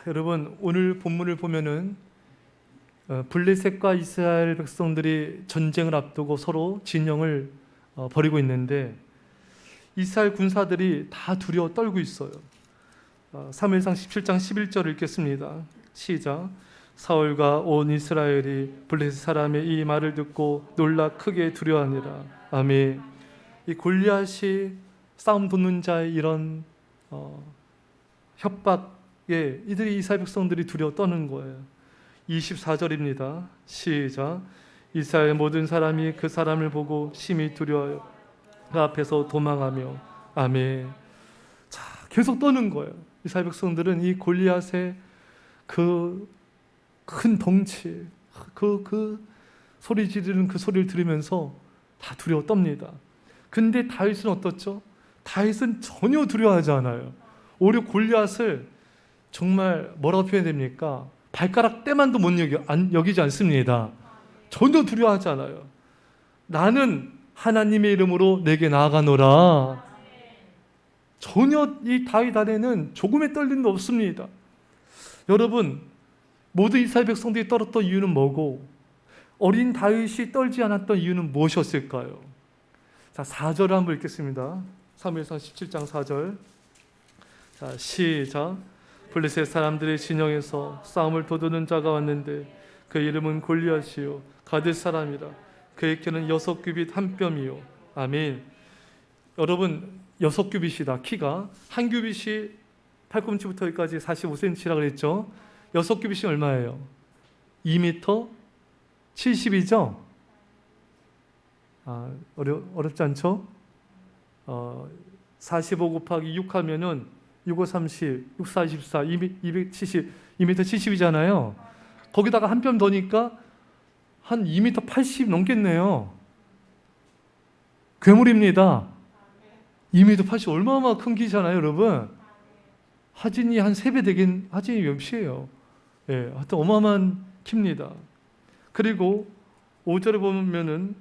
여러분, 오늘 본문을 보면은 블레셋과 이스라엘 백성들이 전쟁을 앞두고 서로 진영을 벌이고 있는데, 이스라엘 군사들이 다 두려워 떨고 있어요. 사무엘상 17장 11절을 읽겠습니다. 시작. 사울과 온 이스라엘이 블레셋 사람의 이 말을 듣고 놀라 크게 두려워하니라. 아멘. 이 골리앗이 싸움 돕는 자의 이런 협박에 이들이 이스라엘 백성들이 두려워 떠는 거예요. 24절입니다. 시작. 이스라엘 모든 사람이 그 사람을 보고 심히 두려워하여 그 앞에서 도망하며. 아멘. 자, 계속 떠는 거예요. 이스라엘 백성들은 이 골리앗의 그 큰 덩치, 그 소리 지르는 그 소리를 들으면서 다 두려워 떱니다. 근데 다윗은 어떻죠? 다윗은 전혀 두려워하지 않아요. 오히려 골리앗을 정말 뭐라고 표현됩니까? 발가락 때만도 못 여기지 않습니다. 전혀 두려워하지 않아요. 나는 하나님의 이름으로 내게 나아가노라. 전혀 이 다윗 안에는 조금의 떨림도 없습니다. 여러분, 모든 이스라엘 백성들이 떨었던 이유는 뭐고, 어린 다윗이 떨지 않았던 이유는 무엇이었을까요? 자, 4절을 한번 읽겠습니다. 사무엘상 17장 4절. 자, 시작. 블레셋 사람들의 진영에서 싸움을 도두는 자가 왔는데 그 이름은 골리앗이요 가뎃 사람이라. 그의 키는 6규빗 한 뼘이요. 아멘. 여러분, 6규빗이다. 키가 한 규빗이 팔꿈치부터 여기까지 45cm라 그랬죠. 6규빗이 얼마예요? 2m 70이죠? 어렵지 않죠? 45 곱하기 6 하면은 6, 5, 30, 6, 4, 24, 270, 2m 70이잖아요. 거기다가 한 뼘 더니까 한 2m 80 넘겠네요. 괴물입니다. 2m 80 얼마나 큰 키잖아요, 여러분. 하진이 한 3배 되긴, 하진이 몇이에요? 예, 하여튼 어마어마한 키입니다. 그리고 5절에 보면은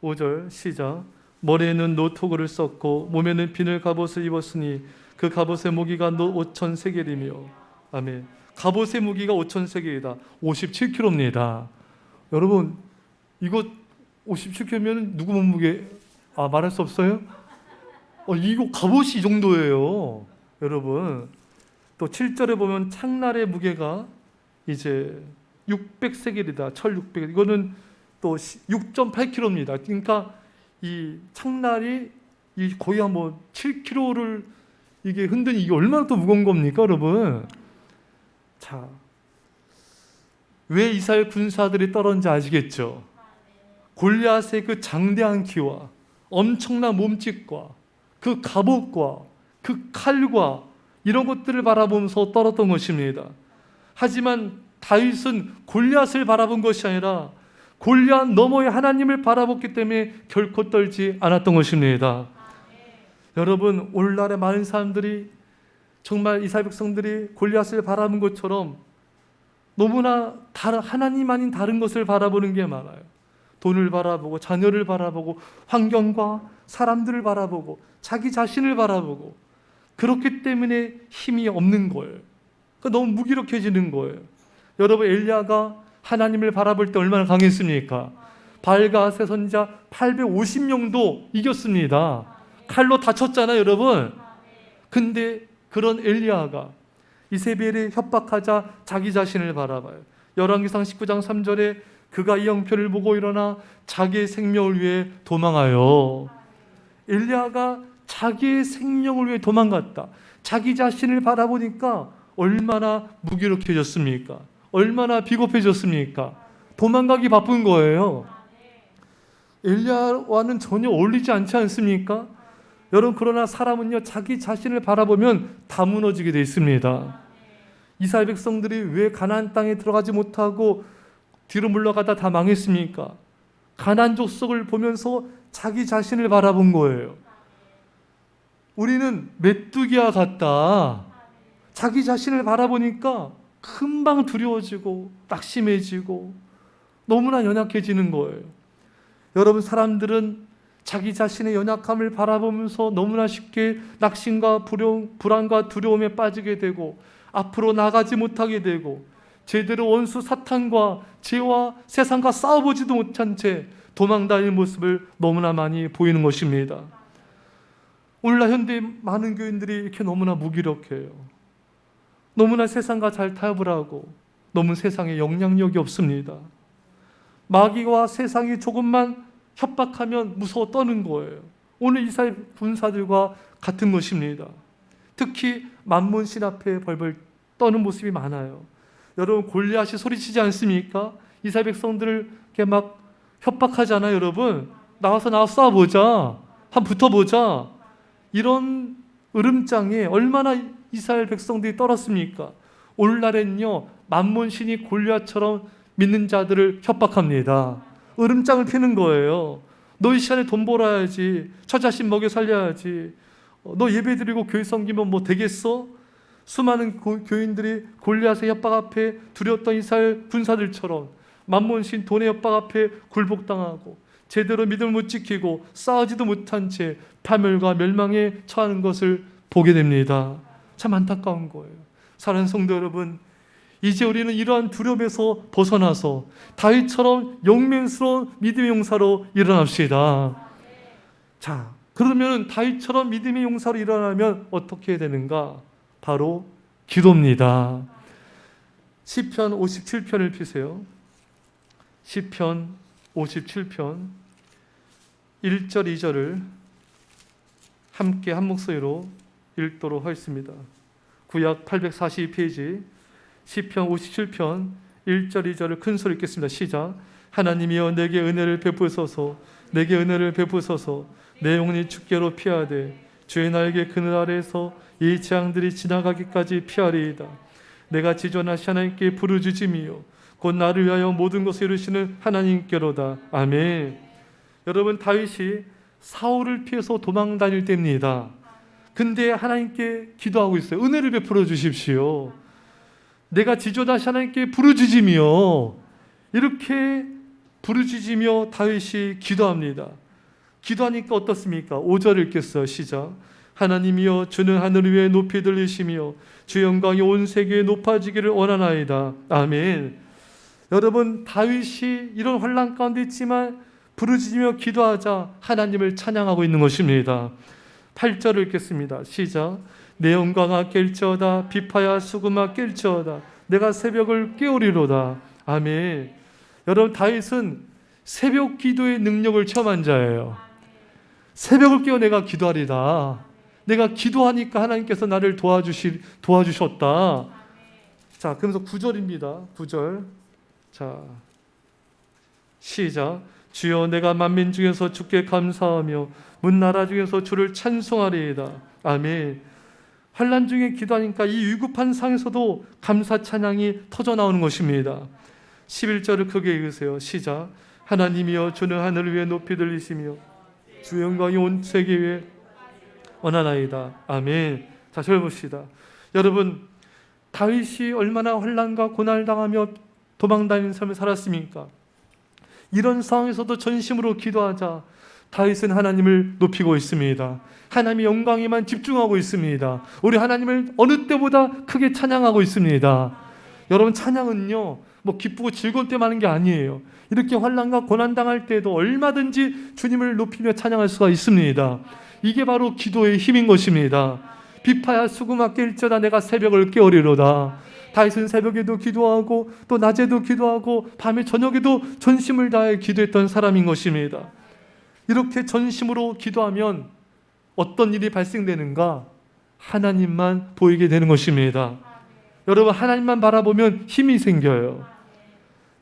5절 시작. 머리에는 노토구를 썼고 몸에는 비늘 갑옷을 입었으니 그 갑옷의 무기가 5,000세겔이며. 아멘. 갑옷의 무기가 5,000세겔이다. 57kg입니다. 여러분, 이거 57kg면 누구 몸무게 말할 수 없어요? 이거 갑옷이 이 정도예요, 여러분. 또 7절에 보면 창날의 무게가 이제 600세겔이다. 1,600. 이거는 또 6.8kg입니다. 그러니까 이 창날이 거의 한 7kg를 이게 흔드니 이게 얼마나 또 무거운 겁니까, 여러분? 자, 왜 이스라엘 군사들이 떨었는지 아시겠죠? 골리앗의 그 장대한 키와 엄청난 몸집과 그 갑옷과 그 칼과 이런 것들을 바라보면서 떨었던 것입니다. 하지만 다윗은 골리앗을 바라본 것이 아니라 골리앗 너머의 하나님을 바라봤기 때문에 결코 떨지 않았던 것입니다. 여러분, 오늘날의 많은 사람들이 정말 이스라엘 백성들이 골리앗을 바라본 것처럼 너무나 하나님 아닌 다른 것을 바라보는 게 많아요. 돈을 바라보고 자녀를 바라보고 환경과 사람들을 바라보고 자기 자신을 바라보고, 그렇기 때문에 힘이 없는 거예요. 너무 무기력해지는 거예요. 여러분, 엘리야가 하나님을 바라볼 때 얼마나 강했습니까? 바알과 아세 선지자 850명도 이겼습니다. 칼로 다쳤잖아요, 여러분. 근데 그런 엘리야가 이세벨이 협박하자 자기 자신을 바라봐요. 열왕기상 19장 3절에 그가 이 형편을 보고 일어나 자기의 생명을 위해 도망하여. 엘리야가 자기의 생명을 위해 도망갔다. 자기 자신을 바라보니까 얼마나 무기력해졌습니까? 얼마나 비겁해졌습니까? 도망가기 바쁜 거예요. 엘리야와는 전혀 어울리지 않지 않습니까? 여러분, 그러나 사람은요, 자기 자신을 바라보면 다 무너지게 되어 있습니다. 이스라엘 백성들이 왜 가나안 땅에 들어가지 못하고 뒤로 물러가다 다 망했습니까? 가나안 족속을 보면서 자기 자신을 바라본 거예요. 우리는 메뚜기와 같다. 자기 자신을 바라보니까 금방 두려워지고 낙심해지고 너무나 연약해지는 거예요. 여러분, 사람들은 자기 자신의 연약함을 바라보면서 너무나 쉽게 낙심과 불안과 두려움에 빠지게 되고, 앞으로 나가지 못하게 되고 제대로 원수 사탄과 죄와 세상과 싸워보지도 못한 채 도망다니는 모습을 너무나 많이 보이는 것입니다. 오늘날 현대 많은 교인들이 이렇게 너무나 무기력해요. 너무나 세상과 잘 타협을 하고 너무 세상에 영향력이 없습니다. 마귀와 세상이 조금만 협박하면 무서워 떠는 거예요. 오늘 이스라엘 군사들과 같은 것입니다. 특히 만몬신 앞에 벌벌 떠는 모습이 많아요. 여러분 골리앗이 소리치지 않습니까? 이스라엘 백성들을 이렇게 막 협박하잖아요. 여러분 나와서 싸워보자, 한번 붙어보자. 이런 으름장에 얼마나 이스라엘 백성들이 떨었습니까? 오늘날엔요 만몬신이 골리앗처럼 믿는 자들을 협박합니다. 으름장을 피는 거예요. 너 이 시간에 돈 벌어야지, 처자식 먹여 살려야지, 너 예배드리고 교회 섬기면 뭐 되겠어? 수많은 교인들이 골리앗의 협박 앞에 두려웠던 이스라엘 군사들처럼 만몬신 돈의 협박 앞에 굴복당하고 제대로 믿음을 못 지키고 싸우지도 못한 채 파멸과 멸망에 처하는 것을 보게 됩니다. 참 안타까운 거예요. 사랑하는 성도 여러분, 이제 우리는 이러한 두려움에서 벗어나서 다윗처럼 영맹스러운 믿음의 용사로 일어납시다. 자, 그러면 다윗처럼 믿음의 용사로 일어나면 어떻게 해야 되는가? 바로 기도입니다. 시편 57편을 펴세요. 시편 57편 1절 2절을 함께 한 목소리로 읽도록 하겠습니다. 구약 842페이지 시편 57편 1절 2절을 큰 소리 읽겠습니다. 시작. 하나님이여 내게 은혜를 베푸소서, 내게 은혜를 베푸소서. 내 영혼이 주께로 피하되 주의 나에게 그늘 아래에서 이 재앙들이 지나가기까지 피하리이다. 내가 지존하시 하나님께 부르짖으며 곧 나를 위하여 모든 것을 이루시는 하나님께로다. 아멘. 여러분 다윗이 사울을 피해서 도망 다닐 때입니다. 근데 하나님께 기도하고 있어요. 은혜를 베풀어 주십시오. 내가 지존하시 하나님께 부르짖으며, 이렇게 부르짖으며 다윗이 기도합니다. 기도하니까 어떻습니까? 5절 읽겠어요. 시작. 하나님이여 주는 하늘 위에 높이 들리시며 주 영광이 온 세계에 높아지기를 원하나이다. 아멘. 여러분 다윗이 이런 환난 가운데 있지만 부르짖으며 기도하자 하나님을 찬양하고 있는 것입니다. 8절을 읽겠습니다. 시작. 내 영광아 깰지어다, 비파야 수금아 깰지어다, 내가 새벽을 깨우리로다. 아멘. 여러분 다윗은 새벽 기도의 능력을 체험한 자예요. 새벽을 깨워 내가 기도하리다. 내가 기도하니까 하나님께서 나를 도와주셨다. 자, 그러면서 9절입니다. 9절. 자, 시작. 주여 내가 만민 중에서 주께 감사하며 문나라 중에서 주를 찬송하리이다. 아멘. 환난 중에 기도하니까 이 위급한 상에서도 감사 찬양이 터져 나오는 것입니다. 11절을 크게 읽으세요. 시작. 하나님이여 주는 하늘 위에 높이 들리시며 주 영광이 온 세계 위에 원하나이다. 아멘. 자, 저를 봅시다. 여러분 다윗이 얼마나 환난과 고난을 당하며 도망다니는 삶을 살았습니까? 이런 상황에서도 전심으로 기도하자 다윗은 하나님을 높이고 있습니다. 하나님의 영광에만 집중하고 있습니다. 우리 하나님을 어느 때보다 크게 찬양하고 있습니다. 여러분 찬양은요 뭐 기쁘고 즐거울 때만 하는 게 아니에요. 이렇게 환난과 고난 당할 때도 얼마든지 주님을 높이며 찬양할 수가 있습니다. 이게 바로 기도의 힘인 것입니다. 비파야 수금아 깰지어다, 내가 새벽을 깨우리로다. 다윗은 새벽에도 기도하고 또 낮에도 기도하고 밤에 저녁에도 전심을 다해 기도했던 사람인 것입니다. 이렇게 전심으로 기도하면 어떤 일이 발생되는가? 하나님만 보이게 되는 것입니다. 여러분 하나님만 바라보면 힘이 생겨요.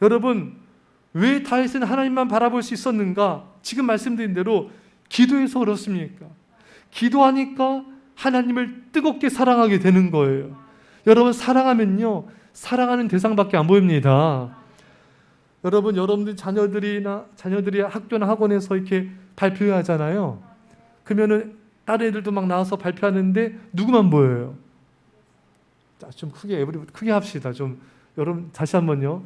여러분 왜 다윗은 하나님만 바라볼 수 있었는가? 지금 말씀드린 대로 기도해서 그렇습니까? 기도하니까 하나님을 뜨겁게 사랑하게 되는 거예요. 여러분 사랑하면요 사랑하는 대상밖에 안 보입니다. 여러분 여러분들 자녀들이 학교나 학원에서 이렇게 발표하잖아요. 그러면은 다른 애들도 막 나와서 발표하는데 누구만 보여요? 자, 좀 크게 합시다. 좀 여러분 다시 한번요.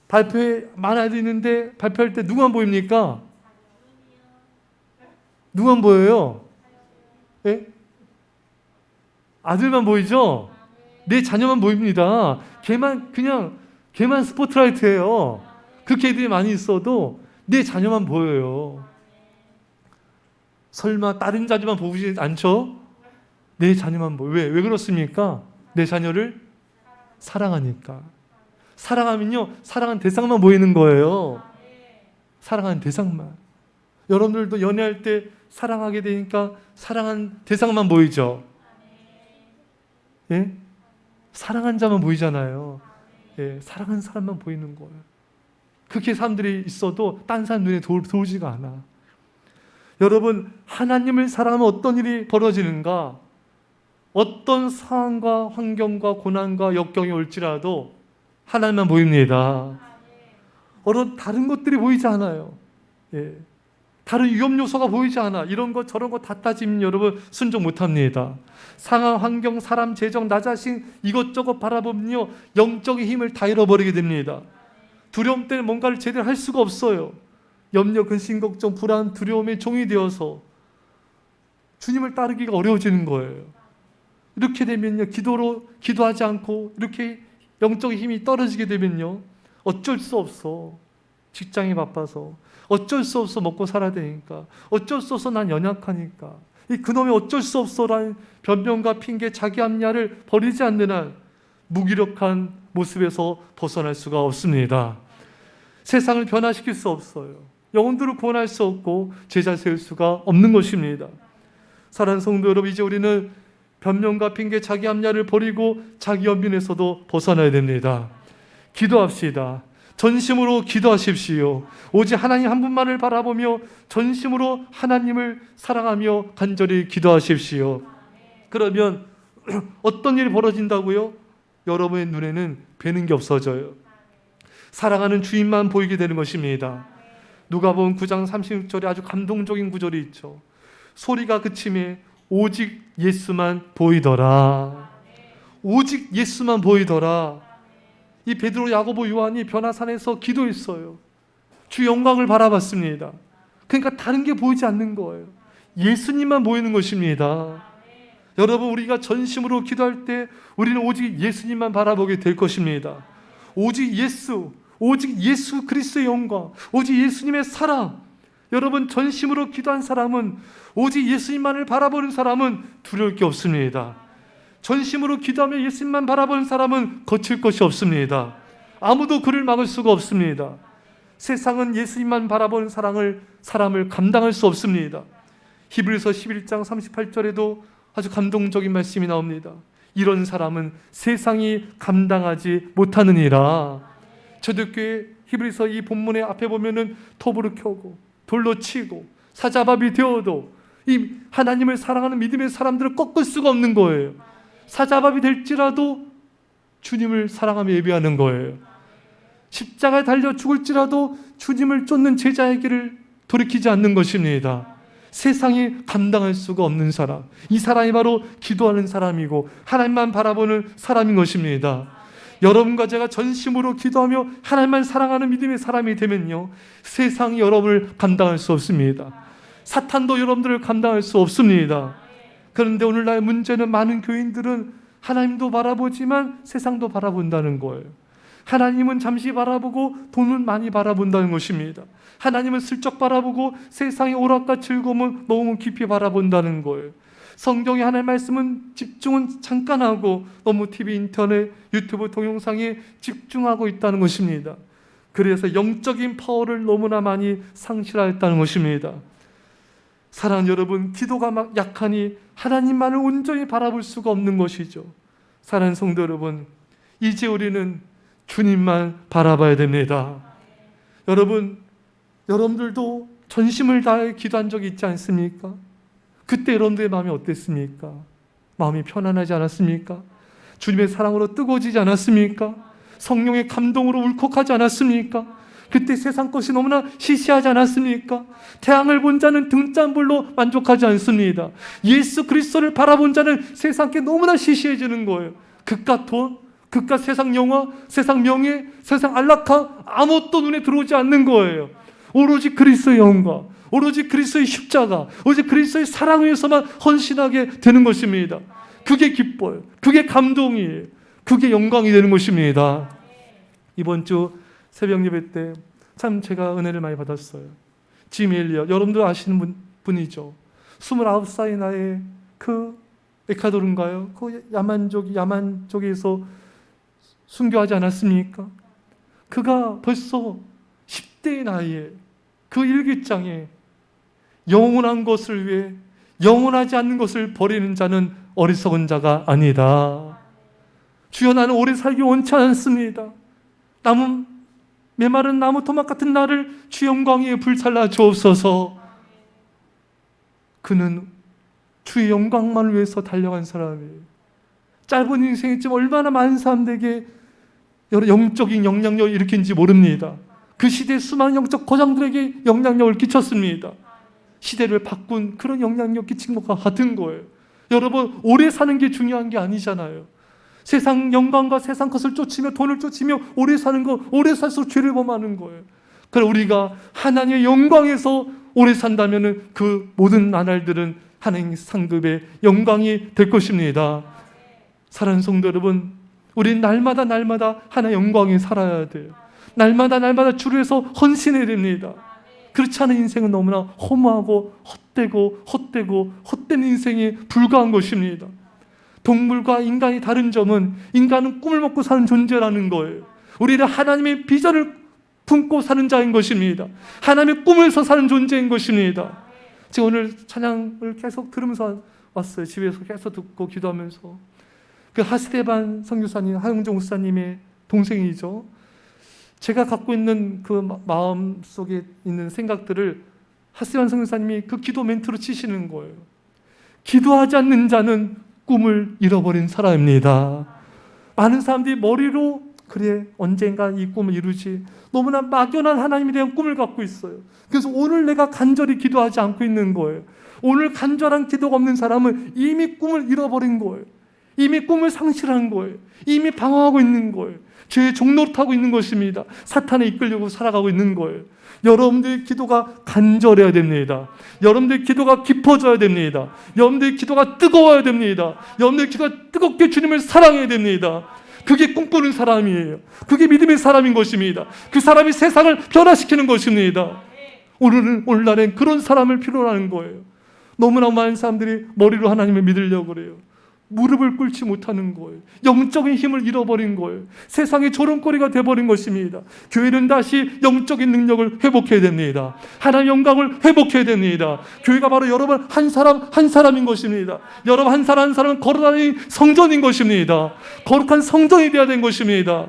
발표에 많은 애들이 있는데 발표할 때 누구만 보입니까? 누구만 보여요? 예? 아들만 보이죠? 내 자녀만 보입니다. 걔만 스포트라이트예요. 그렇게 애들이 많이 있어도 내 자녀만 보여요. 설마 다른 자녀만 보지 않죠? 내 자녀만 보여. 왜 그렇습니까? 내 자녀를 사랑하니까. 사랑하면요, 사랑한 대상만 보이는 거예요. 사랑하는 대상만. 여러분들도 연애할 때 사랑하게 되니까 사랑한 대상만 보이죠? 예? 사랑한 자만 보이잖아요. 예, 사랑하는 사람만 보이는 거예요. 그렇게 사람들이 있어도 딴 사람 눈에 들어오지가 않아. 여러분, 하나님을 사랑하면 어떤 일이 벌어지는가? 어떤 상황과 환경과 고난과 역경이 올지라도 하나님만 보입니다. 다른 것들이 보이지 않아요. 예. 다른 위험 요소가 보이지 않아. 이런 것 저런 거 다 따지면 여러분 순종 못합니다. 상황, 환경, 사람, 재정, 나 자신 이것저것 바라보면요, 영적인 힘을 다 잃어버리게 됩니다. 두려움 때문에 뭔가를 제대로 할 수가 없어요. 염려, 근심, 걱정, 불안, 두려움의 종이 되어서 주님을 따르기가 어려워지는 거예요. 이렇게 되면요, 기도하지 않고 이렇게 영적인 힘이 떨어지게 되면요, 어쩔 수 없어. 직장이 바빠서 어쩔 수 없어 먹고 살아야 되니까, 어쩔 수 없어 난 연약하니까, 이 그놈의 어쩔 수 없어라는 변명과 핑계, 자기 합리화를 버리지 않는 한 무기력한 모습에서 벗어날 수가 없습니다. 세상을 변화시킬 수 없어요. 영혼들을 구원할 수 없고 제자 세울 수가 없는 것입니다. 사랑하는 성도 여러분, 이제 우리는 변명과 핑계, 자기 합리화를 버리고 자기 연민에서도 벗어나야 됩니다. 기도합시다. 전심으로 기도하십시오. 오직 하나님 한 분만을 바라보며 전심으로 하나님을 사랑하며 간절히 기도하십시오. 그러면 어떤 일이 벌어진다고요? 여러분의 눈에는 뵈는 게 없어져요. 사랑하는 주인만 보이게 되는 것입니다. 누가복음 9장 36절에 아주 감동적인 구절이 있죠. 소리가 그침에 오직 예수만 보이더라. 오직 예수만 보이더라. 이 베드로, 야고보, 요한이 변화산에서 기도했어요. 주 영광을 바라봤습니다. 그러니까 다른 게 보이지 않는 거예요. 예수님만 보이는 것입니다. 여러분, 우리가 전심으로 기도할 때 우리는 오직 예수님만 바라보게 될 것입니다. 오직 예수 그리스도의 영광, 오직 예수님의 사랑. 여러분, 전심으로 기도한 사람은, 오직 예수님만을 바라보는 사람은 두려울 게 없습니다. 전심으로 기도하며 예수님만 바라보는 사람은 거칠 것이 없습니다. 아무도 그를 막을 수가 없습니다. 세상은 예수님만 바라보는 사람을 감당할 수 없습니다. 히브리서 11장 38절에도 아주 감동적인 말씀이 나옵니다. 이런 사람은 세상이 감당하지 못하느니라. 초대교회 히브리서 이 본문의 앞에 보면은 톱으로 켜고 돌로 치고 사자밥이 되어도 이 하나님을 사랑하는 믿음의 사람들을 꺾을 수가 없는 거예요. 사자밥이 될지라도 주님을 사랑하며 예배하는 거예요. 십자가에 달려 죽을지라도 주님을 쫓는 제자의 길을 돌이키지 않는 것입니다. 세상이 감당할 수가 없는 사람, 이 사람이 바로 기도하는 사람이고 하나님만 바라보는 사람인 것입니다. 여러분과 제가 전심으로 기도하며 하나님만 사랑하는 믿음의 사람이 되면요, 세상이 여러분을 감당할 수 없습니다. 사탄도 여러분들을 감당할 수 없습니다. 그런데 오늘날 문제는 많은 교인들은 하나님도 바라보지만 세상도 바라본다는 거예요. 하나님은 잠시 바라보고 돈은 많이 바라본다는 것입니다. 하나님은 슬쩍 바라보고 세상의 오락과 즐거움은 너무 깊이 바라본다는 거예요. 성경의 하나님의 말씀은 집중은 잠깐 하고 너무 TV, 인터넷, 유튜브 동영상에 집중하고 있다는 것입니다. 그래서 영적인 파워를 너무나 많이 상실하였다는 것입니다. 사랑하는 여러분, 기도가 약하니 하나님만을 온전히 바라볼 수가 없는 것이죠. 사랑하는 성도 여러분, 이제 우리는 주님만 바라봐야 됩니다. 여러분들도 전심을 다해 기도한 적이 있지 않습니까? 그때 여러분들의 마음이 어땠습니까? 마음이 편안하지 않았습니까? 주님의 사랑으로 뜨거워지지 않았습니까? 성령의 감동으로 울컥하지 않았습니까? 그때 세상 것이 너무나 시시하지 않았습니까? 태양을 본 자는 등잔불로 만족하지 않습니다. 예수 그리스도를 바라본 자는 세상 게 너무나 시시해지는 거예요. 그깟 돈, 그깟 세상 영화, 세상 명예, 세상 안락함, 아무것도 눈에 들어오지 않는 거예요. 오로지 그리스도의 영광, 오로지 그리스도의 십자가, 오로지 그리스도의 사랑을 위해서만 헌신하게 되는 것입니다. 그게 기뻐요. 그게 감동이에요. 그게 영광이 되는 것입니다. 이번 주 새벽 예배 때 참 제가 은혜를 많이 받았어요. 짐 엘리엇, 여러분도 아시는 분이죠. 29살 나이에 그 에콰도르인가요? 그 야만족에서 순교하지 않았습니까? 그가 벌써 10대의 나이에 그 일기장에 영원한 것을 위해 영원하지 않는 것을 버리는 자는 어리석은 자가 아니다. 주여, 나는 오래 살기 원치 않습니다. 메마른 나무 토막 같은 나를 주 영광에 불살라 주옵소서. 그는 주의 영광만을 위해서 달려간 사람이에요. 짧은 인생이지만 얼마나 많은 사람들에게 여러 영적인 영향력을 일으킨지 모릅니다. 그 시대의 수많은 영적 거장들에게 영향력을 끼쳤습니다. 시대를 바꾼 그런 영향력 끼친 것과 같은 거예요. 여러분, 오래 사는 게 중요한 게 아니잖아요. 세상 영광과 세상 것을 쫓으며 돈을 쫓으며 오래 사는 거, 오래 살수록 죄를 범하는 거예요. 그럼 우리가 하나님의 영광에서 오래 산다면 그 모든 나날들은 하나님 상급의 영광이 될 것입니다. 사랑하는 성도 여러분, 우리는 날마다 하나님의 영광에 살아야 돼요. 날마다 주를 위해서 헌신해야 됩니다. 그렇지 않은 인생은 너무나 허무하고 헛된 인생에 불과한 것입니다. 동물과 인간이 다른 점은 인간은 꿈을 먹고 사는 존재라는 거예요. 우리는 하나님의 비전을 품고 사는 자인 것입니다. 하나님의 꿈에서 사는 존재인 것입니다. 제가 오늘 찬양을 계속 들으면서 왔어요. 집에서 계속 듣고 기도하면서. 그 하스데반 선교사님, 하용종 목사님의 동생이죠. 제가 갖고 있는 그 마음 속에 있는 생각들을 하스데반 선교사님이 그 기도 멘트로 치시는 거예요. 기도하지 않는 자는 꿈을 잃어버린 사람입니다. 많은 사람들이 머리로 그래 언젠가 이 꿈을 이루지, 너무나 막연한 하나님에 대한 꿈을 갖고 있어요. 그래서 오늘 내가 간절히 기도하지 않고 있는 거예요. 오늘 간절한 기도가 없는 사람은 이미 꿈을 잃어버린 거예요. 이미 꿈을 상실한 거예요. 이미 방황하고 있는 거예요. 죄의 종노릇하고 있는 것입니다. 사탄에 이끌려고 살아가고 있는 거예요. 여러분들의 기도가 간절해야 됩니다. 여러분들의 기도가 깊어져야 됩니다. 여러분들의 기도가 뜨거워야 됩니다. 여러분들의 기도가 뜨겁게 주님을 사랑해야 됩니다. 그게 꿈꾸는 사람이에요. 그게 믿음의 사람인 것입니다. 그 사람이 세상을 변화시키는 것입니다. 오늘날엔 그런 사람을 필요로 하는 거예요. 너무나 많은 사람들이 머리로 하나님을 믿으려고 그래요. 무릎을 꿇지 못하는 거예요. 영적인 힘을 잃어버린 거예요. 세상의 조롱거리가 돼버린 것입니다. 교회는 다시 영적인 능력을 회복해야 됩니다. 하나님의 영광을 회복해야 됩니다. 교회가 바로 여러분 한 사람인 것입니다. 여러분 한 사람은 걸어다니는 성전인 것입니다. 거룩한 성전이 되어야 된 것입니다.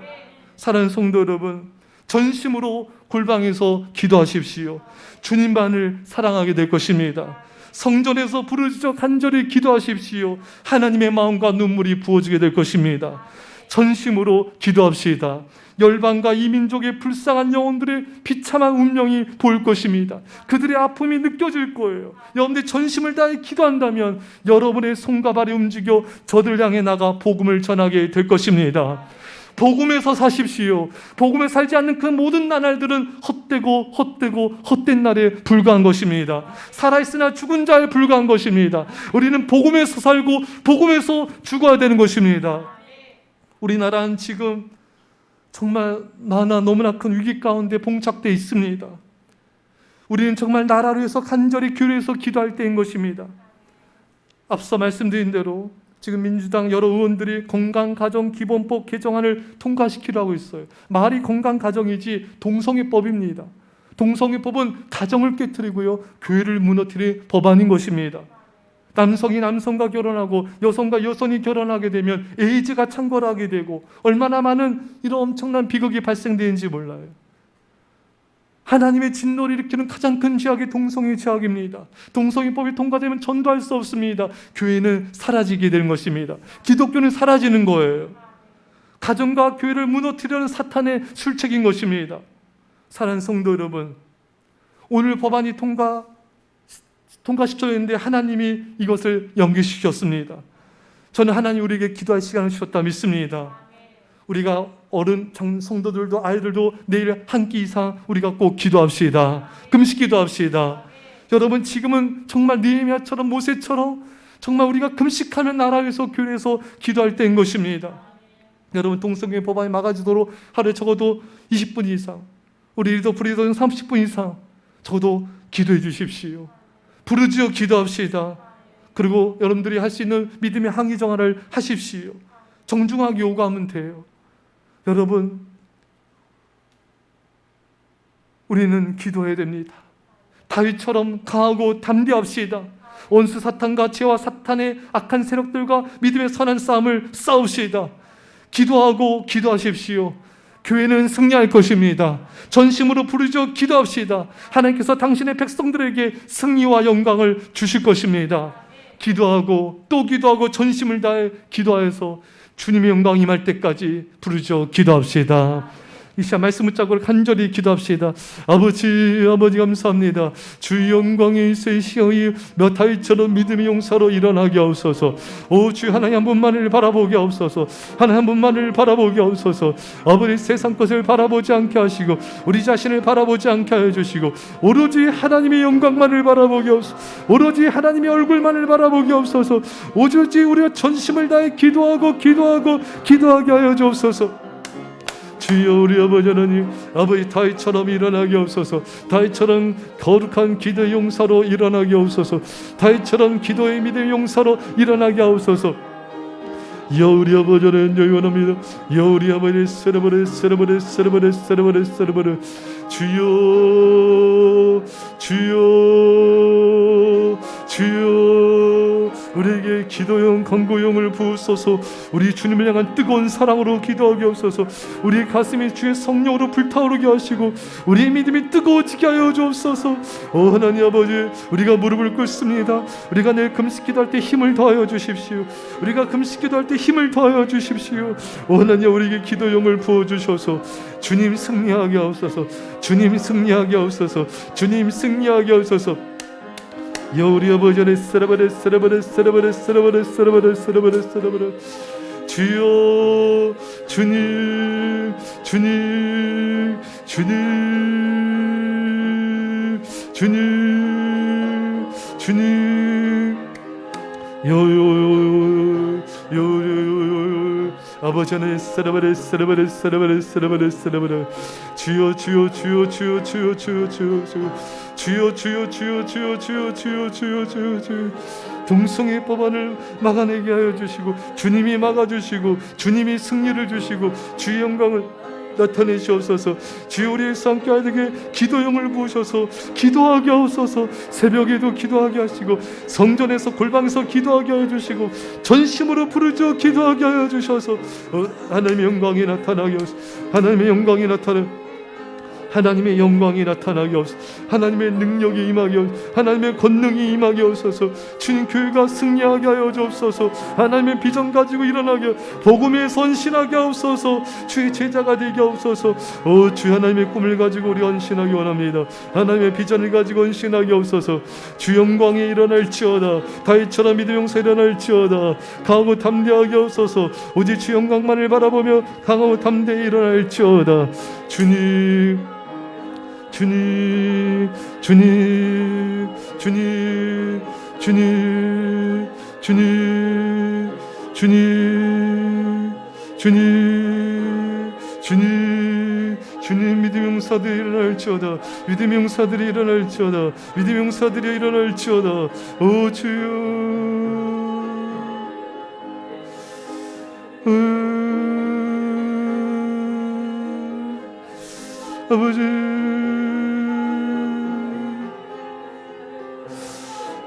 사랑하는 성도 여러분, 전심으로 골방에서 기도하십시오. 주님만을 사랑하게 될 것입니다. 성전에서 부르짖어 간절히 기도하십시오. 하나님의 마음과 눈물이 부어지게 될 것입니다. 전심으로 기도합시다. 열방과 이민족의 불쌍한 영혼들의 비참한 운명이 보일 것입니다. 그들의 아픔이 느껴질 거예요. 여러분들이 전심을 다해 기도한다면 여러분의 손과 발이 움직여 저들 향해 나가 복음을 전하게 될 것입니다. 복음에서 사십시오. 복음에 살지 않는 그 모든 나날들은 헛된 날에 불과한 것입니다. 살아있으나 죽은 자에 불과한 것입니다. 우리는 복음에서 살고 복음에서 죽어야 되는 것입니다. 우리나라는 지금 정말 너무나 큰 위기 가운데 봉착되어 있습니다. 우리는 정말 나라를 위해서 간절히 교회에서 기도할 때인 것입니다. 앞서 말씀드린 대로 지금 민주당 여러 의원들이 건강가정기본법 개정안을 통과시키려 하고 있어요. 말이 건강가정이지 동성애법입니다. 동성애법은 가정을 깨트리고요, 교회를 무너뜨릴 법안인 것입니다. 남성이 남성과 결혼하고 여성과 여성이 결혼하게 되면 에이즈가 창궐하게 되고 얼마나 많은 이런 엄청난 비극이 발생되는지 몰라요. 하나님의 진노를 일으키는 가장 큰 죄악이 동성애 죄악입니다. 동성애법이 통과되면 전도할 수 없습니다. 교회는 사라지게 되는 것입니다. 기독교는 사라지는 거예요. 가정과 교회를 무너뜨리는 사탄의 술책인 것입니다. 사랑하는 성도 여러분, 오늘 법안이 통과시켜야 했는데 하나님이 이것을 연기시켰습니다. 저는 하나님 우리에게 기도할 시간을 주셨다 믿습니다. 우리가 어른, 성도들도 아이들도 내일 한 끼 이상 우리가 꼭 기도합시다. 금식 기도합시다. 여러분, 지금은 정말 느헤미야처럼 모세처럼 정말 우리가 금식하며 나라에서 교회에서 기도할 때인 것입니다. 여러분, 동성애 법안이 막아지도록 하루에 적어도 20분 이상, 우리 리더 브리더는 30분 이상 적어도 기도해 주십시오. 부르짖어 기도합시다. 그리고 여러분들이 할 수 있는 믿음의 항의 정화를 하십시오. 정중하게 요구하면 돼요. 여러분, 우리는 기도해야 됩니다. 다윗처럼 강하고 담대합시다. 원수 사탄과 죄와 사탄의 악한 세력들과 믿음의 선한 싸움을 싸웁시다. 기도하고 기도하십시오. 교회는 승리할 것입니다. 전심으로 부르짖어 기도합시다. 하나님께서 당신의 백성들에게 승리와 영광을 주실 것입니다. 기도하고 또 기도하고 전심을 다해 기도하여서 주님의 영광이 임할 때까지 부르짖어 기도합시다. 이 시간 말씀 붙잡고 간절히 기도합시다. 아버지 감사합니다. 주의 영광이 있을 시어이 몇 다윗처럼 믿음의 용사로 일어나게 하옵소서. 오 주 하나님 한 분만을 바라보게 하옵소서. 하나님 한 분만을 바라보게 하옵소서. 아버지 세상 것을 바라보지 않게 하시고 우리 자신을 바라보지 않게 하여 주시고 오로지 하나님의 영광만을 바라보게 하옵소서. 오로지 하나님의 얼굴만을 바라보게 하옵소서. 오로지 우리가 전심을 다해 기도하게 하여 주옵소서. 주여, 우리 아버지 하나님, 아버지 다윗처럼 일어나게 하옵소서. 다윗처럼 거룩한 기도의 용사로 일어나게 하옵소서. 다윗처럼 기도의 믿음의 용사로 일어나게 하옵소서. 여 우리 아버지 하나님 원합니다. 여 우리 아버지 세레버레 주여 우리에게 기도용 간구용을 부으소서. 우리 주님을 향한 뜨거운 사랑으로 기도하게 하옵소서. 우리 가슴이 주의 성령으로 불타오르게 하시고 우리의 믿음이 뜨거워지게 하여 주옵소서. 오 하나님 아버지, 우리가 무릎을 꿇습니다. 우리가 내일 금식 기도할 때 힘을 더하여 주십시오. 우리가 금식 기도할 때 힘을 더하여 주십시오. 오 하나님, 우리에게 기도용을 부어주셔서 주님 승리하게 하옵소서. 주님 승리하게 하옵소서. 주님 승리하게 하옵소서. 여 우리 아버지 안에 쓰라바레 주여, 주님 아버지 안에 쓰라바레 주여 동성애 법안을 막아내게 하여 주시고 주님이 막아주시고 주님이 승리를 주시고 주의 영광을 나타내시옵소서. 주여, 우리의 함께 하게 기도용을 부으셔서 기도하게 하옵소서. 새벽에도 기도하게 하시고 성전에서 골방에서 기도하게 하여 주시고 전심으로 부르짖어 기도하게 하여 주셔서 하나님의 영광이 나타나게 하옵소서. 하나님의 영광이 나타나게 하옵소서. 하나님의 능력이 임하게 하옵소서. 하나님의 권능이 임하게 하옵소서. 주님, 교회가 승리하게 하여 주옵소서. 하나님의 비전 가지고 일어나게, 복음에 선신하게 하옵소서. 주의 제자가 되게 하옵소서. 오 주, 하나님의 꿈을 가지고 우리 헌신하기 원합니다. 하나님의 비전을 가지고 헌신하게 하옵소서. 주 영광이 일어날지어다. 다윗처럼 믿음의 용사 일어날지어다. 강하고 담대하게 하옵소서. 오직 주 영광만을 바라보며 강하고 담대히 일어날지어다. 주님 믿음의 용사들이 일어날지어다. 믿음의 용사들이 일어날지어다. 오 주여, 아버지,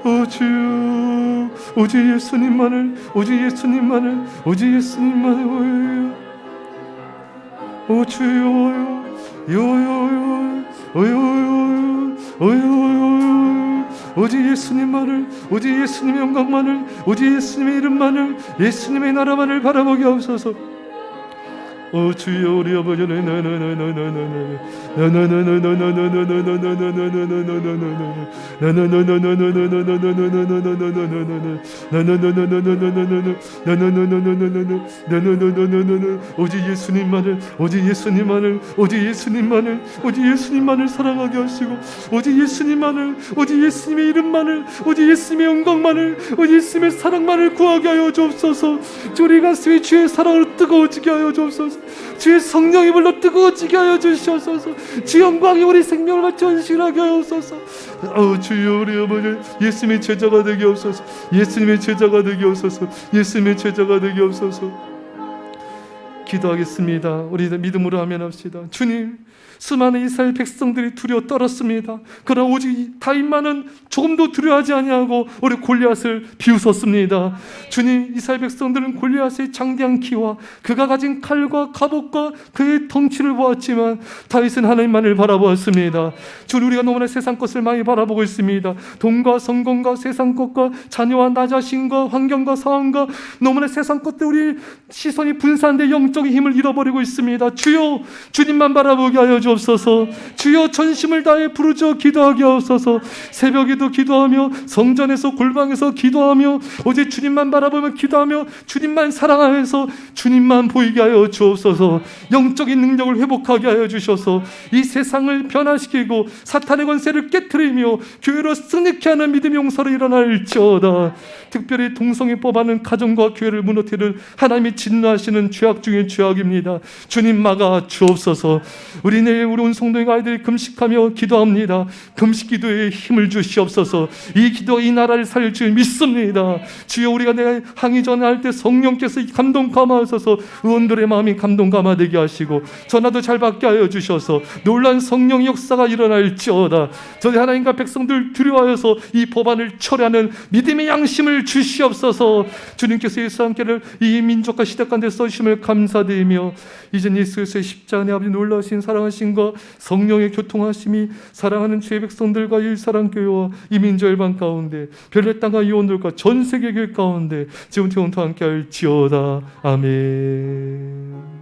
오 주여, 오직 예수님만을 오 주여, 오직 예수님만을, 오직 예수님의 영광만을, 오직 예수님의 이름만을, 예수님의 나라만을 바라보게 하옵소서. 오 주여 우리 아버지 오직 예수님만을 오직 예수님만을 오직 예수님만을 오직 예수님만을 사랑하게 하시고 오직 예수님만을 오직 예수님의 이름만을 오직 예수님의 영광만을 오직 예수님의 사랑만을 구하게 하여 주옵소서. 우리 가슴이 주의 사랑으로 뜨거워지게 하여 주옵소서. 주의 성령이 불러 뜨거워지게 하여 주시옵소서. 주 영광이 우리 생명을 전신하게 하옵소서. 주여 우리 아버지 예수님의 제자가 되게 하옵소서. 예수님의 제자가 되게 하옵소서. 예수님의 제자가 되게 하옵소서. 기도하겠습니다. 우리 믿음으로 아멘합시다. 주님, 수많은 이스라엘 백성들이 두려워 떨었습니다. 그러나 오직 다윗만은 조금도 두려워하지 아니하고 우리 골리앗을 비웃었습니다. 주님, 이스라엘 백성들은 골리앗의 장대한 키와 그가 가진 칼과 갑옷과 그의 덩치를 보았지만 다윗은 하나님만을 바라보았습니다. 주님, 우리가 너무나 세상 것을 많이 바라보고 있습니다. 돈과 성공과 세상 것과 자녀와 나 자신과 환경과 상황과 너무나 세상 것들 우리 시선이 분산돼 영적인 힘을 잃어버리고 있습니다. 주여, 주님만 바라보게 하여 주옵소서. 주여, 전심을 다해 부르짖어 기도하게 하옵소서. 새벽에도 기도하며 성전에서 골방에서 기도하며 오직 주님만 바라보며 기도하며 주님만 사랑하여서 주님만 보이게 하여 주옵소서. 영적인 능력을 회복하게 하여 주셔서 이 세상을 변화시키고 사탄의 권세를 깨트리며 교회로 승리케 하는 믿음의 용사로 일어날지어다. 특별히 동성애 법안은 가정과 교회를 무너뜨리는 하나님이 진노하시는 죄악 중에 죄악입니다. 주님 막아 주옵소서. 우리 내일 우리 온 성도의 아이들이 금식하며 기도합니다. 금식 기도에 힘을 주시옵소서. 이 기도 이 나라를 살릴 줄 믿습니다. 주여, 우리가 내가 항의 전할 때 성령께서 감동 감화하셔서 의원들의 마음이 감동 감화되게 하시고 전화도 잘 받게 하여 주셔서 놀란 성령 역사가 일어날지어다. 저희 하나님과 백성들 두려워하여서 이 법안을 철회하는 믿음의 양심을 주시옵소서. 주님께서 예수 함께를 이 민족과 시대 가운데 써주심을 감사드리며 이제 예수 그리스도의 십자가의 아버지 놀라신 사랑하심과 성령의 교통하심이 사랑하는 주의 백성들과 일사랑교회와 이민족 일반 가운데 별의 땅과 이원들과 전 세계 교회 가운데 지금부터 함께 할지어다. 아멘.